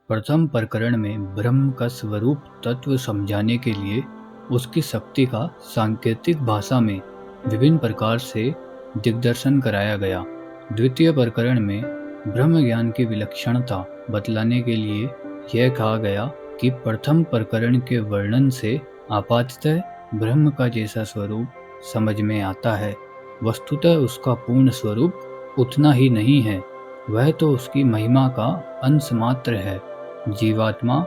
प्रथम प्रकरण में ब्रह्म का स्वरूप तत्व समझाने के लिए उसकी शक्ति का सांकेतिक भाषा में विभिन्न प्रकार से दिग्दर्शन कराया गया। द्वितीय प्रकरण में ब्रह्म ज्ञान की विलक्षणता बतलाने के लिए यह कहा गया कि प्रथम प्रकरण के वर्णन से आपाततः ब्रह्म का जैसा स्वरूप समझ में आता है, वस्तुतः उसका पूर्ण स्वरूप उतना ही नहीं है, वह तो उसकी महिमा का अंश मात्र है। जीवात्मा,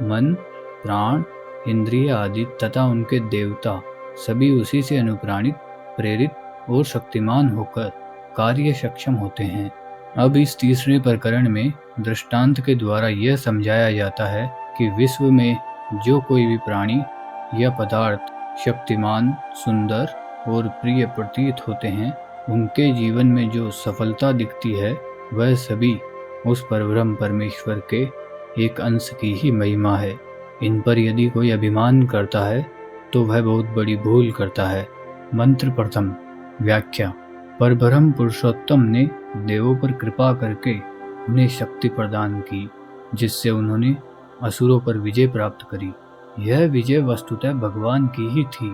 मन, प्राण, इंद्रिय आदि तथा उनके देवता सभी उसी से अनुप्राणित, प्रेरित और शक्तिमान होकर कार्य सक्षम होते हैं। अब इस तीसरे प्रकरण में दृष्टांत के द्वारा यह समझाया जाता है कि विश्व में जो कोई भी प्राणी या पदार्थ शक्तिमान, सुंदर और प्रिय प्रतीत होते हैं, उनके जीवन में जो सफलता दिखती है वह सभी उस परब्रह्म परमेश्वर के एक अंश की ही महिमा है। इन पर यदि कोई अभिमान करता है तो वह बहुत बड़ी भूल करता है। मंत्र प्रथम। व्याख्या। परब्रह्म पुरुषोत्तम ने देवों पर कृपा करके उन्हें शक्ति प्रदान की, जिससे उन्होंने असुरों पर विजय प्राप्त करी। यह विजय वस्तुतः भगवान की ही थी।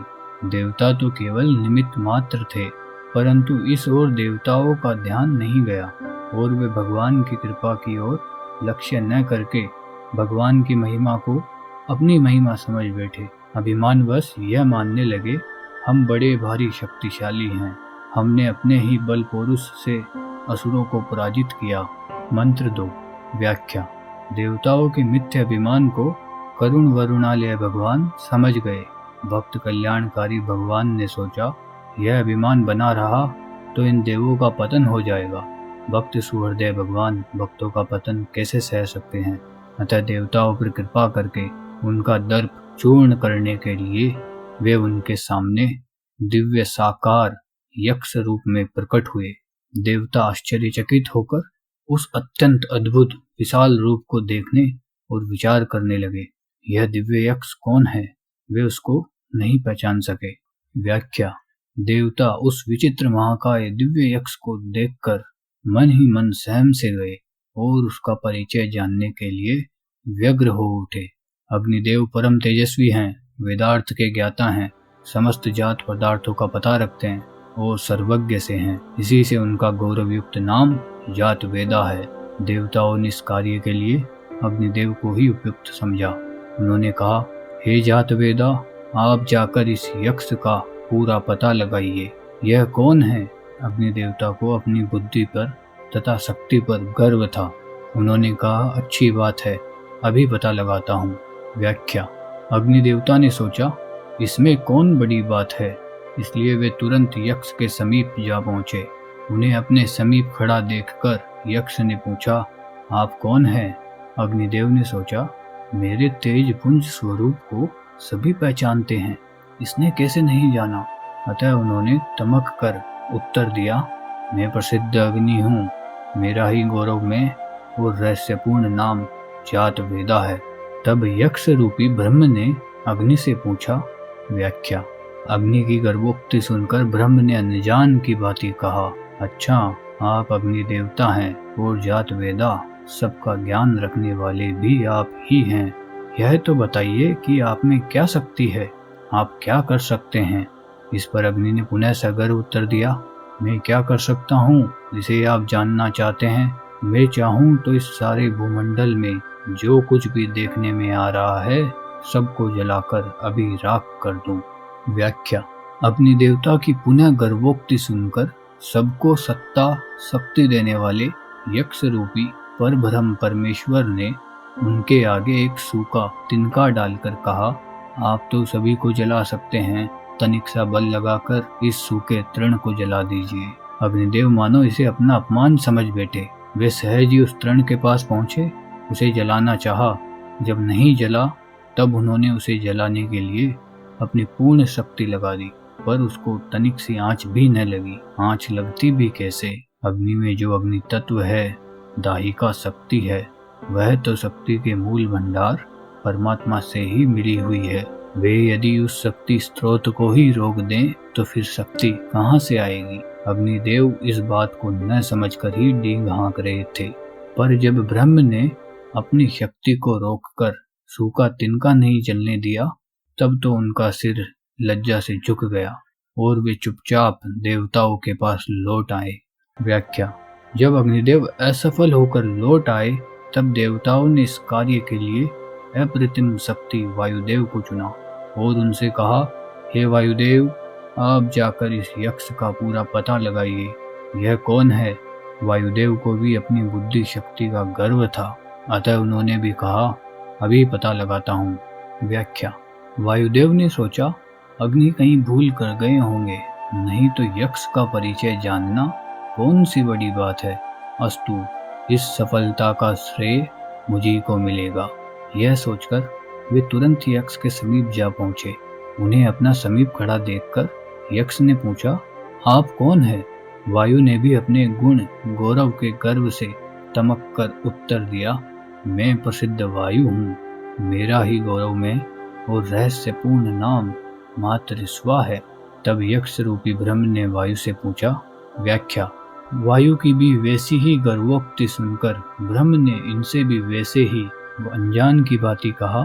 देवता तो केवल निमित्त मात्र थे, परंतु इस ओर देवताओं का ध्यान नहीं गया और वे भगवान की कृपा की ओर लक्ष्य न करके भगवान की महिमा को अपनी महिमा समझ बैठे। अभिमानवश यह मानने लगे, हम बड़े भारी शक्तिशाली हैं, हमने अपने ही बल पौरुष से असुरों को पराजित किया। मंत्र 2। व्याख्या। देवताओं के मिथ्या अभिमान को करुण वरुणालय भगवान समझ गए। भक्त कल्याणकारी भगवान ने सोचा, यह अभिमान बना रहा तो इन देवों का पतन हो जाएगा। भक्त सुहृदय भगवान भक्तों का पतन कैसे सह सकते हैं, अतः देवताओं पर कृपा करके उनका दर्प चूर्ण करने के लिए वे उनके सामने दिव्य साकार यक्ष रूप में प्रकट हुए। देवता आश्चर्यचकित होकर उस अत्यंत अद्भुत विशाल रूप को देखने और विचार करने लगे, यह दिव्य यक्ष कौन है? वे उसको नहीं पहचान सके। व्याख्या। देवता उस विचित्र महाकाय दिव्य यक्ष को देखकर मन ही मन सहम से गए और उसका परिचय जानने के लिए व्यग्र हो उठे। अग्निदेव परम तेजस्वी हैं, वेदार्थ के ज्ञाता हैं, समस्त जात पदार्थों का पता रखते हैं और सर्वज्ञ से हैं। इसी से उनका गौरवयुक्त नाम जात वेदा है। देवताओं ने इस कार्य के लिए अग्निदेव को ही उपयुक्त समझा। उन्होंने कहा, हे जात वेदा, आप जाकर इस यक्ष का पूरा पता लगाइए, यह कौन है? अग्निदेवता को अपनी बुद्धि पर तथा शक्ति पर गर्व था। उन्होंने कहा, अच्छी बात है, अभी पता लगाता हूँ। व्याख्या। अग्निदेवता ने सोचा, इसमें कौन बड़ी बात है, इसलिए वे तुरंत यक्ष के समीप जा पहुँचे। उन्हें अपने समीप खड़ा देखकर यक्ष ने पूछा, आप कौन हैं? अग्निदेव ने सोचा, मेरे तेज पुंज स्वरूप को सभी पहचानते हैं, इसने कैसे नहीं जाना? अतः उन्होंने तमक कर उत्तर दिया, मैं प्रसिद्ध अग्नि हूँ, मेरा ही गौरवमय और रहस्यपूर्ण नाम जात वेदा है। तब यक्ष रूपी ब्रह्म ने अग्नि से पूछा। व्याख्या। अग्नि की गर्भोक्ति सुनकर ब्रह्म ने अनजान की भांति कहा, अच्छा, आप अग्नि देवता हैं और जात वेदा सबका ज्ञान रखने वाले भी आप ही हैं। यह तो बताइए कि आप में क्या शक्ति है, आप क्या कर सकते हैं? इस पर अग्नि ने पुनः सगर्व उत्तर दिया, मैं क्या कर सकता हूँ जिसे आप जानना चाहते हैं? मैं चाहूँ तो इस सारे भूमंडल में जो कुछ भी देखने में आ रहा है सबको जलाकर अभी राख कर दूं। व्याख्या। अपनी देवता की पुनः गर्भोक्ति सुनकर सबको सत्ता शक्ति देने वाले यक्ष रूपी परब्रह्म परमेश्वर ने उनके आगे एक सूखा तिनका डालकर कहा, आप तो सभी को जला सकते हैं, तनिक सा बल लगाकर इस सूखे तृण को जला दीजिए। अग्निदेव मानो इसे अपना अपमान समझ बैठे। वे सहज ही उस तृण के पास पहुंचे, उसे जलाना चाहा। जब नहीं जला तब उन्होंने उसे जलाने के लिए अपनी पूर्ण शक्ति लगा दी, पर उसको तनिक सी आंच भी न लगी। आंच लगती भी कैसे? अग्नि में जो अग्नि तत्व है, दाहिका शक्ति है, वह तो शक्ति के मूल भंडार परमात्मा से ही मिली हुई है। वे यदि उस शक्ति स्रोत को ही रोक दें तो फिर शक्ति कहाँ से आएगी? अग्निदेव इस बात को न समझकर ही डींग हाँक रहे थे, पर जब ब्रह्म ने अपनी शक्ति को रोककर सूखा तिनका नहीं जलने दिया, तब तो उनका सिर लज्जा से झुक गया और वे चुपचाप देवताओं के पास लौट आए। व्याख्या: जब अग्निदेव असफल होकर लौट आए, तब देवताओं ने इस कार्य के लिए अप्रतिम शक्ति वायुदेव को चुना और उनसे कहा, हे वायुदेव, आप जाकर इस यक्ष का पूरा पता लगाइए। यह कौन है? वायुदेव को भी अपनी बुद्धि शक्ति का गर्व था, अतः उन्होंने भी कहा, अभी पता लगाता हूँ। व्याख्या: वायुदेव ने सोचा, अग्नि कहीं भूल कर गए होंगे, नहीं तो यक्ष का परिचय जानना कौन सी बड़ी बात है। अस्तु, इस सफलता का श्रेय मुझी को मिलेगा। यह सोचकर वे तुरंत यक्ष के समीप जा पहुंचे। उन्हें अपना समीप खड़ा देखकर यक्ष ने पूछा, आप कौन है? वायु ने भी अपने गुण गौरव के गर्व से तमक कर उत्तर दिया, मैं प्रसिद्ध वायु हूँ। मेरा ही गौरव में और रहस्यपूर्ण नाम मात्र स्वा है। तब यक्ष रूपी ब्रह्म ने वायु से पूछा। व्याख्या: वायु की भी वैसी ही गर्वोक्ति सुनकर ब्रह्म ने इनसे भी वैसे ही अनजान की भांति कहा,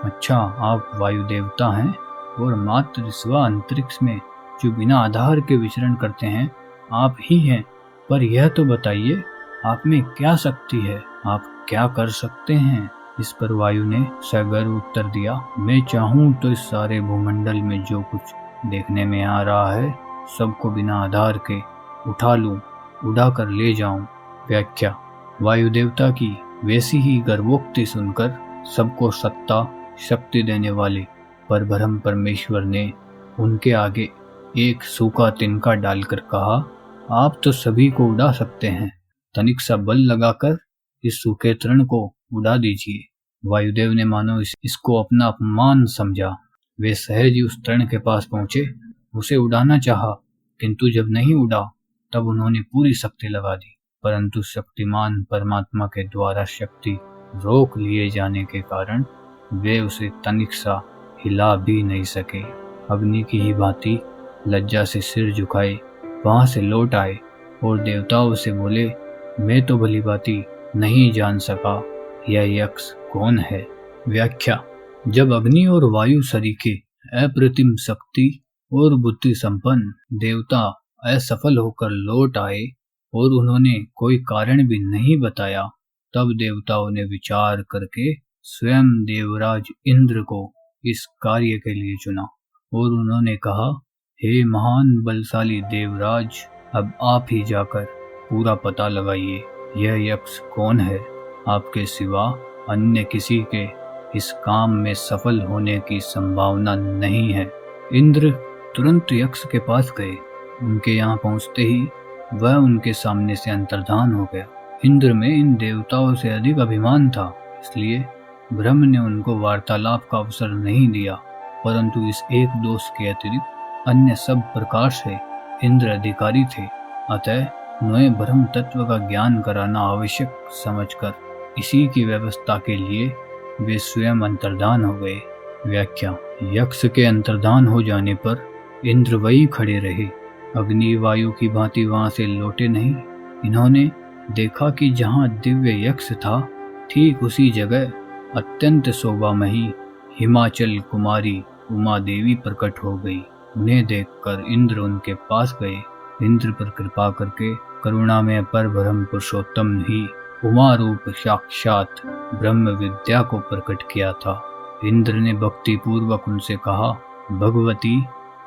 अच्छा, आप वायु देवता हैं और मात्र स्वा अंतरिक्ष में जो बिना आधार के विचरण करते हैं आप ही हैं। पर यह तो बताइए, आप में क्या शक्ति है? आप क्या कर सकते हैं? इस पर वायु ने सगर्व उत्तर दिया, मैं चाहूं तो इस सारे भूमंडल में जो कुछ देखने में आ रहा है सबको बिना आधार के उठा लूं, उड़ा कर ले जाऊं। व्याख्या: वायु देवता की वैसी ही गर्वोक्ति सुनकर सबको सत्ता शक्ति देने वाले परब्रह्म परमेश्वर ने उनके आगे एक सूखा तिनका डालकर कहा, आप तो सभी को उड़ा सकते हैं, तनिक सा बल लगाकर इस सूखे तृण को उड़ा दीजिए। वायुदेव ने मानो इसको अपना अपमान समझा। वे सहज ही उस तृण के पास पहुंचे, उसे उड़ाना चाहा, किंतु जब नहीं उड़ा तब उन्होंने पूरी शक्ति लगा दी, परंतु शक्तिमान परमात्मा के द्वारा शक्ति रोक लिए जाने के कारण वे उसे तनिक सा हिला भी नहीं सके। अग्नि की ही भांति लज्जा से सिर झुकाए वहां से लौट आए और देवताओं से बोले, मैं तो भली भांति नहीं जान सका यह यक्ष कौन है। व्याख्या: जब अग्नि और वायु सरीखे अप्रतिम शक्ति और बुद्धि संपन्न देवता असफल होकर लौट आए और उन्होंने कोई कारण भी नहीं बताया, तब देवताओं ने विचार करके स्वयं देवराज इंद्र को इस कार्य के लिए चुना और उन्होंने कहा, हे महान बलशाली देवराज, अब आप ही जाकर पूरा पता लगाइए, यह यक्ष कौन है। आपके सिवा अन्य किसी के इस काम में सफल होने की संभावना नहीं है। इंद्र तुरंत यक्ष के पास गए। उनके यहाँ पहुंचते ही वह उनके सामने से अंतर्धान हो गया। इंद्र में इन देवताओं से अधिक अभिमान था, इसलिए ब्रह्म ने उनको वार्तालाप का अवसर नहीं दिया, परंतु इस एक दोष के अतिरिक्त अन्य सब प्रकार से इंद्र अधिकारी थे। अतः उन्हें ब्रह्म तत्व का ज्ञान कराना आवश्यक समझकर इसी की व्यवस्था के लिए वे स्वयं अंतर्धान हो गए। व्याख्या: यक्ष के अंतर्धान हो जाने पर इंद्र वही खड़े रहे, अग्नि वायु की भांति वहां से लौटे नहीं। इन्होंने देखा कि जहां दिव्य यक्ष था, ठीक उसी जगह अत्यंत शोभामयी हिमाचल कुमारी उमा देवी प्रकट हो गई। उन्हें देखकर इंद्र उनके पास गए। इंद्र पर कृपा करके करुणा में पर ब्रह्म पुरुषोत्तम ही उमा रूप साक्षात ब्रह्म विद्या को प्रकट किया था। इंद्र ने भक्ति पूर्वक उनसे कहा, भगवती,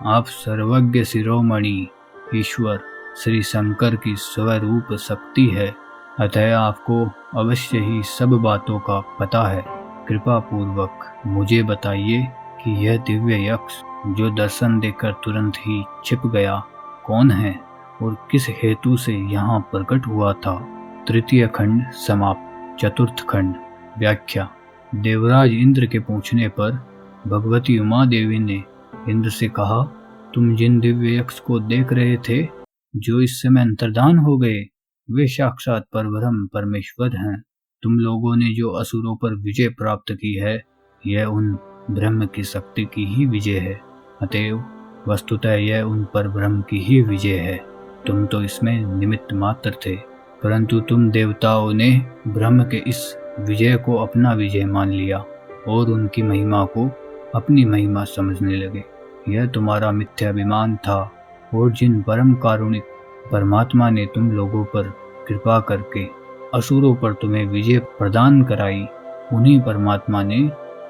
आप सर्वज्ञ शिरोमणि ईश्वर श्री शंकर की स्वरूप शक्ति है, अतः आपको अवश्य ही सब बातों का पता है। कृपा पूर्वक मुझे बताइए कि यह दिव्य यक्ष जो दर्शन देकर तुरंत ही छिप गया कौन है और किस हेतु से यहाँ प्रकट हुआ था। तृतीय खंड समाप्त। चतुर्थ खंड। व्याख्या: देवराज इंद्र के पूछने पर भगवती उमा देवी ने इंद्र से कहा, तुम जिन दिव्य यक्ष को देख रहे थे जो इस समय अंतर्धान हो गए, वे साक्षात परब्रह्म परमेश्वर हैं। तुम लोगों ने जो असुरों पर विजय प्राप्त की है, यह उन ब्रह्म की शक्ति की ही विजय है। अतएव वस्तुतः यह उन पर ब्रह्म की ही विजय है। तुम तो इसमें निमित्त मात्र थे, परंतु तुम देवताओं ने ब्रह्म के इस विजय को अपना विजय मान लिया और उनकी महिमा को अपनी महिमा समझने लगे। यह तुम्हारा मिथ्याभिमान था और जिन परम कारुणिक परमात्मा ने तुम लोगों पर कृपा करके असुरों पर तुम्हें विजय प्रदान कराई, उन्हीं परमात्मा ने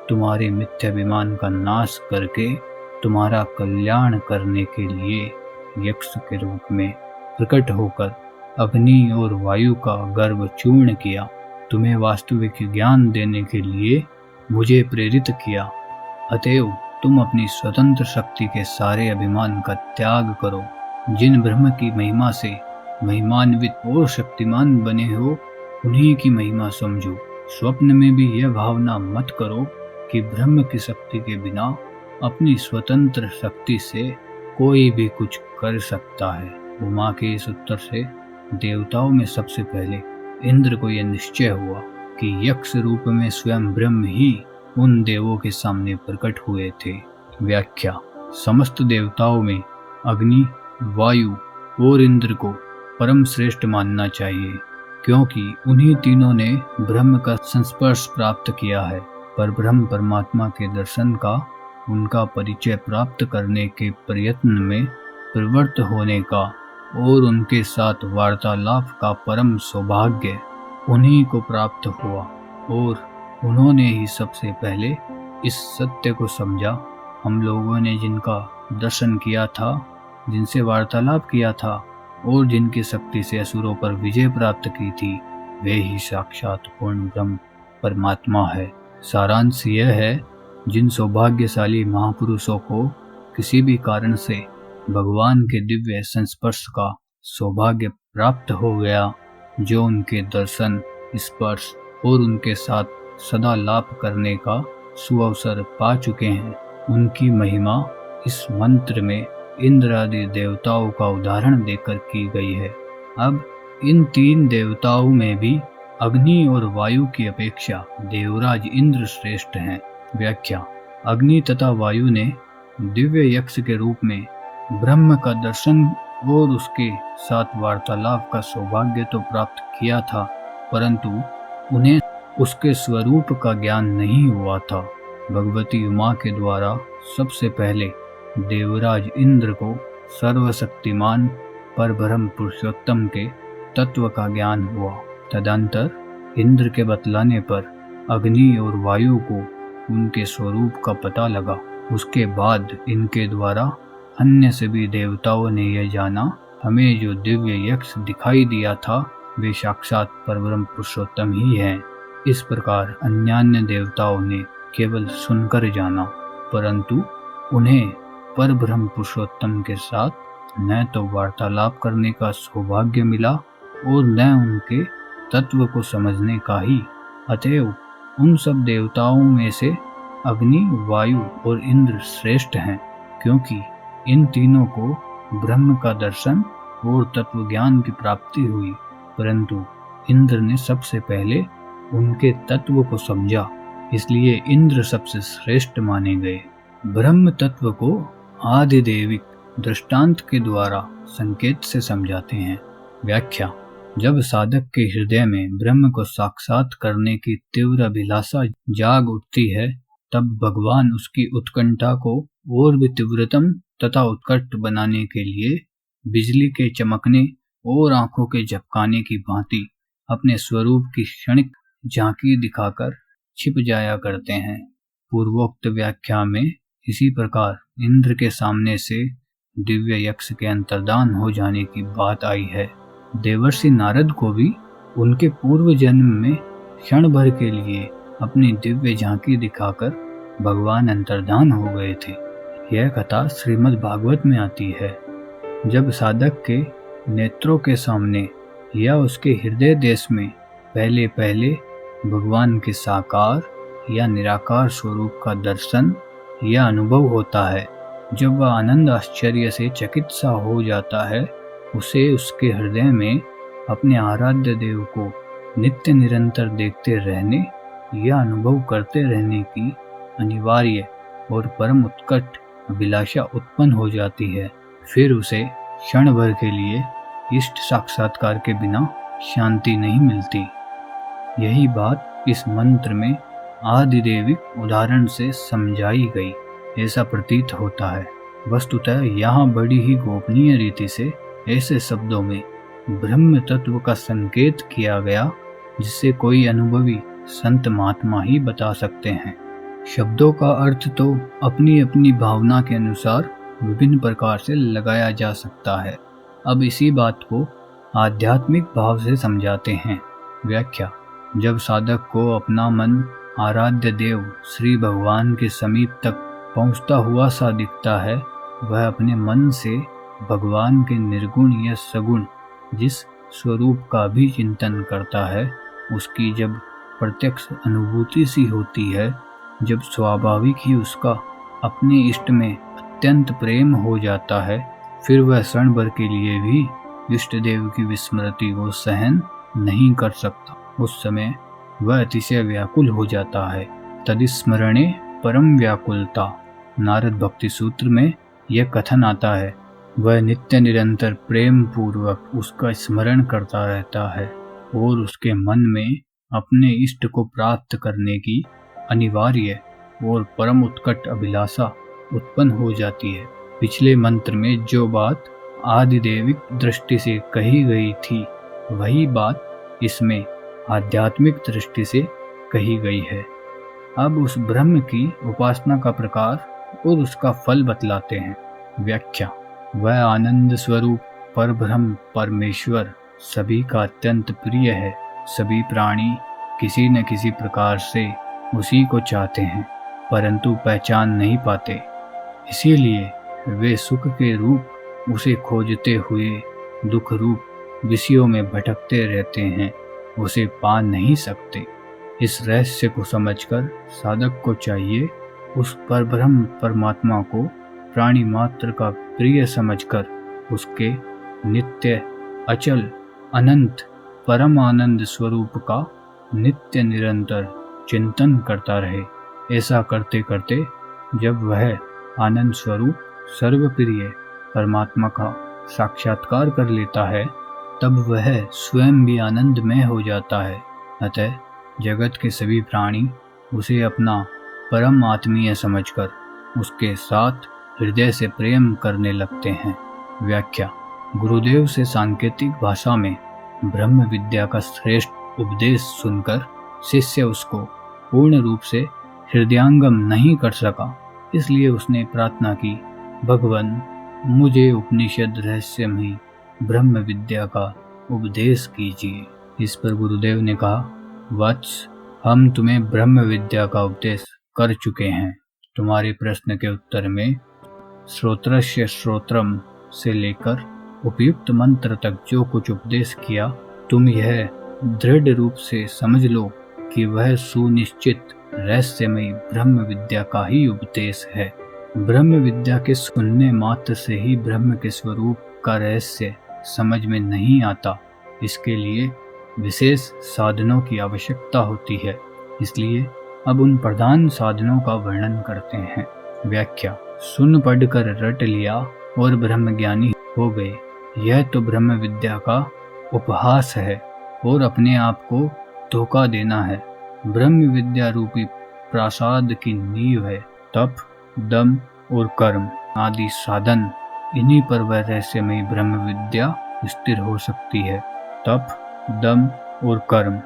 तुम्हारे मिथ्याभिमान का नाश करके तुम्हारा कल्याण करने के लिए यक्ष के रूप में प्रकट होकर अग्नि और वायु का गर्भ चूर्ण किया। तुम्हें वास्तविक ज्ञान देने के लिए मुझे प्रेरित किया। अतएव तुम अपनी स्वतंत्र शक्ति के सारे अभिमान का त्याग करो। जिन ब्रह्म की महिमा से महिमान्वित और शक्तिमान बने हो, उन्हीं की महिमा समझो। स्वप्न में भी यह भावना मत करो कि ब्रह्म की शक्ति के बिना अपनी स्वतंत्र शक्ति से कोई भी कुछ कर सकता है। उमा के इस उत्तर से देवताओं में सबसे पहले इंद्र को यह निश्चय हुआ कि यक्ष रूप में स्वयं ब्रह्म ही उन देवों के सामने प्रकट हुए थे। व्याख्या: समस्त देवताओं में अग्नि, वायु और इंद्र को परम श्रेष्ठ मानना चाहिए, क्योंकि उन्हीं तीनों ने ब्रह्म का संस्पर्श प्राप्त किया है। पर ब्रह्म परमात्मा के दर्शन का, उनका परिचय प्राप्त करने के प्रयत्न में प्रवृत्त होने का और उनके साथ वार्तालाप का परम सौभाग्य उन्हीं को प्राप्त हुआ और उन्होंने ही सबसे पहले इस सत्य को समझा। हम लोगों ने जिनका दर्शन किया था, जिनसे वार्तालाप किया था और जिनकी शक्ति से असुरों पर विजय प्राप्त की थी, वे ही साक्षात पूर्ण ब्रह्म परमात्मा है। सारांश यह है, जिन सौभाग्यशाली महापुरुषों को किसी भी कारण से भगवान के दिव्य संस्पर्श का सौभाग्य प्राप्त हो गया, जो उनके दर्शन, स्पर्श और उनके साथ सदा लाभ करने का सुअवसर पा चुके हैं, उनकी महिमा इस मंत्र में इंद्र आदि देवताओं का उदाहरण देकर की गई है। अब इन तीन देवताओं में भी अग्नि और वायु की अपेक्षा देवराज इंद्र श्रेष्ठ हैं। व्याख्या: अग्नि तथा वायु ने दिव्य यक्ष के रूप में ब्रह्म का दर्शन और उसके साथ वार्तालाप का सौभाग्य तो प्राप्त किया था, परंतु उन्हें उसके स्वरूप का ज्ञान नहीं हुआ था। भगवती उमा के द्वारा सबसे पहले देवराज इंद्र को सर्वशक्तिमान परब्रह्म पुरुषोत्तम के तत्व का ज्ञान हुआ। तदंतर इंद्र के बतलाने पर अग्नि और वायु को उनके स्वरूप का पता लगा। उसके बाद इनके द्वारा अन्य सभी देवताओं ने यह जाना, हमें जो दिव्य यक्ष दिखाई दिया था वे साक्षात परब्रह्म पुरुषोत्तम ही हैं। इस प्रकार अन्यान्य देवताओं ने केवल सुनकर जाना, परंतु उन्हें परब्रह्म पुरुषोत्तम के साथ न तो वार्तालाप करने का सौभाग्य मिला और न उनके तत्व को समझने का ही। अतएव उन सब देवताओं में से अग्नि, वायु और इंद्र श्रेष्ठ हैं, क्योंकि इन तीनों को ब्रह्म का दर्शन और तत्व ज्ञान की प्राप्ति हुई, परंतु इंद्र ने सबसे पहले उनके तत्व को समझा, इसलिए इंद्र सबसे श्रेष्ठ माने गए। ब्रह्म तत्व को आदिदेविक दृष्टांत के द्वारा संकेत से समझाते हैं। व्याख्या: जब साधक के हृदय में ब्रह्म को साक्षात करने की तीव्र अभिलाषा जाग उठती है, तब भगवान उसकी उत्कंठा को और भी तीव्रतम तथा उत्कट बनाने के लिए बिजली के चमकने और आंखों के झपकाने की भांति अपने स्वरूप की क्षणिक झांकी दिखाकर छिप जाया करते हैं। पूर्वोक्त व्याख्या में इसी प्रकार इंद्र के सामने से दिव्य यक्ष के अंतर्धान हो जाने की बात आई है। देवर्षि नारद को भी उनके पूर्व जन्म में क्षण भर के लिए अपनी दिव्य झांकी दिखाकर भगवान अंतर्धान हो गए थे। यह कथा श्रीमद् भागवत में आती है। जब साधक के नेत्रों के सामने या उसके हृदय देश में पहले पहले भगवान के साकार या निराकार स्वरूप का दर्शन या अनुभव होता है, जब वह आनंद आश्चर्य से चकित सा हो जाता है, उसे उसके हृदय में अपने आराध्य देव को नित्य निरंतर देखते रहने या अनुभव करते रहने की अनिवार्य और परम उत्कट अभिलाषा उत्पन्न हो जाती है। फिर उसे क्षण भर के लिए इष्ट साक्षात्कार के बिना शांति नहीं मिलती। यही बात इस मंत्र में आदिदेविक उदाहरण से समझाई गई ऐसा प्रतीत होता है। वस्तुतः यहाँ बड़ी ही गोपनीय रीति से ऐसे शब्दों में ब्रह्म तत्व का संकेत किया गया जिसे कोई अनुभवी संत महात्मा ही बता सकते हैं। शब्दों का अर्थ तो अपनी अपनी भावना के अनुसार विभिन्न प्रकार से लगाया जा सकता है। अब इसी बात को आध्यात्मिक भाव से समझाते हैं। व्याख्या। जब साधक को अपना मन आराध्य देव श्री भगवान के समीप तक पहुंचता हुआ सा दिखता है, वह अपने मन से भगवान के निर्गुण या सगुण जिस स्वरूप का भी चिंतन करता है, उसकी जब प्रत्यक्ष अनुभूति सी होती है, जब स्वाभाविक ही उसका अपने इष्ट में अत्यंत प्रेम हो जाता है, फिर वह क्षण भर के लिए भी इष्ट देव की विस्मृति को सहन नहीं कर सकता। उस समय वह अतिशय व्याकुल हो जाता है। तदिस्मरणे परम व्याकुलता। नारद भक्ति सूत्र में यह कथन आता है। वह नित्य निरंतर प्रेम पूर्वक उसका स्मरण करता रहता है और उसके मन में अपने इष्ट को प्राप्त करने की अनिवार्य और परम उत्कट अभिलाषा उत्पन्न हो जाती है। पिछले मंत्र में जो बात आदिदेविक दृष्टि से कही गई थी, वही बात इसमें आध्यात्मिक दृष्टि से कही गई है। अब उस ब्रह्म की उपासना का प्रकार और उसका फल बतलाते हैं। व्याख्या। वह आनंद स्वरूप परब्रह्म परमेश्वर सभी का अत्यंत प्रिय है। सभी प्राणी किसी न किसी प्रकार से उसी को चाहते हैं, परंतु पहचान नहीं पाते। इसीलिए वे सुख के रूप उसे खोजते हुए दुख रूप विषयों में भटकते रहते हैं, उसे पा नहीं सकते। इस रहस्य को समझकर साधक को चाहिए उस परब्रह्म परमात्मा को प्राणी मात्र का प्रिय समझकर उसके नित्य अचल अनंत परम आनंद स्वरूप का नित्य निरंतर चिंतन करता रहे। ऐसा करते करते जब वह आनंद स्वरूप सर्वप्रिय परमात्मा का साक्षात्कार कर लेता है, तब वह स्वयं भी आनंदमय हो जाता है। अतः जगत के सभी प्राणी उसे अपना परम आत्मीय समझकर उसके साथ हृदय से प्रेम करने लगते हैं। व्याख्या। गुरुदेव से सांकेतिक भाषा में ब्रह्म विद्या का श्रेष्ठ उपदेश सुनकर शिष्य उसको पूर्ण रूप से हृदयांगम नहीं कर सका, इसलिए उसने प्रार्थना की, भगवान मुझे उपनिषद रहस्यमयी ब्रह्म विद्या का उपदेश कीजिए। इस पर गुरुदेव ने कहा, वत्स, हम तुम्हें ब्रह्म विद्या का उपदेश कर चुके हैं। तुम्हारे प्रश्न के उत्तर में श्रोत्रस्य श्रोत्रम से लेकर उपयुक्त मंत्र तक जो कुछ उपदेश किया, तुम यह दृढ़ रूप से समझ लो कि वह सुनिश्चित रहस्यमयी ब्रह्म विद्या का ही उपदेश है। ब्रह्म विद्या के सुनने मात्र से ही ब्रह्म के स्वरूप का रहस्य समझ में नहीं आता। इसके लिए विशेष साधनों की आवश्यकता होती है। इसलिए अब उन प्रधान साधनों का वर्णन करते हैं। व्याख्या। सुन पढ़कर रट लिया और ब्रह्मज्ञानी हो गए, यह तो ब्रह्म विद्या का उपहास है और अपने आप को धोखा देना है। ब्रह्म विद्या रूपी प्रासाद की नींव है तप, दम और कर्म आदि साधन। इन्हीं पर वह रहस्यमयी ब्रह्म विद्या स्थिर हो सकती है। तप, दम और कर्म,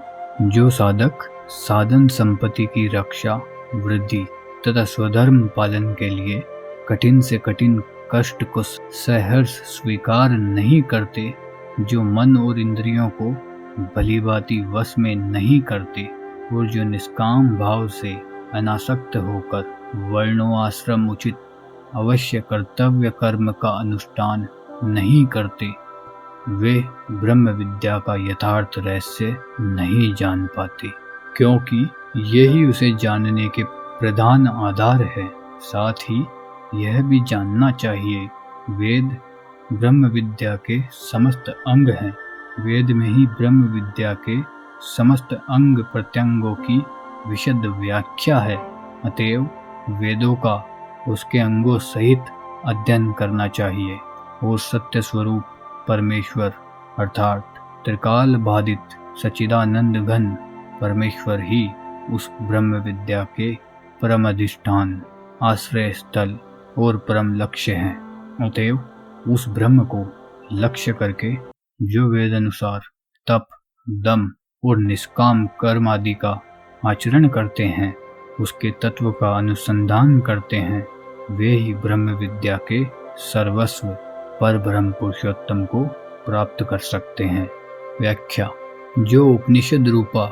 जो साधक साधन संपत्ति की रक्षा, वृद्धि तथा स्वधर्म पालन के लिए कठिन से कठिन कष्ट को सहर्ष स्वीकार नहीं करते, जो मन और इंद्रियों को भलीभांति वश में नहीं करते और जो निष्काम भाव से अनासक्त होकर वर्णोआश्रम उचित अवश्य कर्तव्य कर्म का अनुष्ठान नहीं करते, वे ब्रह्म विद्या का यथार्थ रहस्य नहीं जान पाते, क्योंकि यही उसे जानने के प्रधान आधार है। साथ ही यह भी जानना चाहिए, वेद ब्रह्म विद्या के समस्त अंग हैं। वेद में ही ब्रह्म विद्या के समस्त अंग प्रत्यंगों की विशद व्याख्या है। अतएव वेदों का उसके अंगों सहित अध्ययन करना चाहिए और सत्य स्वरूप परमेश्वर अर्थात त्रिकाल बाधित सच्चिदानंद घन परमेश्वर ही उस ब्रह्म विद्या के परम अधिष्ठान, आश्रय स्थल और परम लक्ष्य हैं। अतएव उस ब्रह्म को लक्ष्य करके जो वेद अनुसार तप, दम और निष्काम कर्म आदि का आचरण करते हैं, उसके तत्व का अनुसंधान करते हैं, वे ही ब्रह्म विद्या के सर्वस्व पर ब्रह्म पुरुषोत्तम को प्राप्त कर सकते हैं। व्याख्या: जो उपनिषद रूपा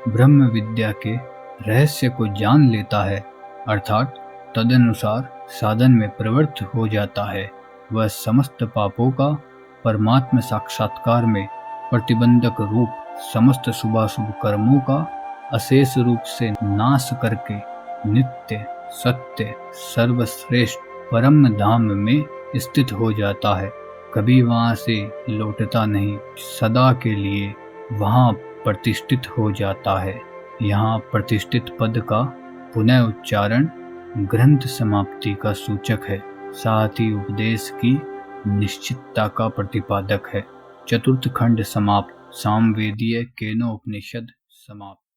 ब्रह्म विद्या के रहस्य को जान लेता है, अर्थात तदनुसार साधन में प्रवृत्त हो जाता है, वह समस्त पापों का परमात्म साक्षात्कार में प्रतिबंधक रूप समस्त शुभाशुभ कर्मों का अशेष रूप से नाश करके नित्य सत्य सर्वश्रेष्ठ परम धाम में स्थित हो जाता है। कभी वहां से लौटता नहीं, सदा के लिए वहां प्रतिष्ठित हो जाता है। यहाँ प्रतिष्ठित पद का पुनः उच्चारण ग्रंथ समाप्ति का सूचक है, साथ ही उपदेश की निश्चितता का प्रतिपादक है। चतुर्थ खंड समाप्त। सामवेदीय केनोपनिषद समाप्त।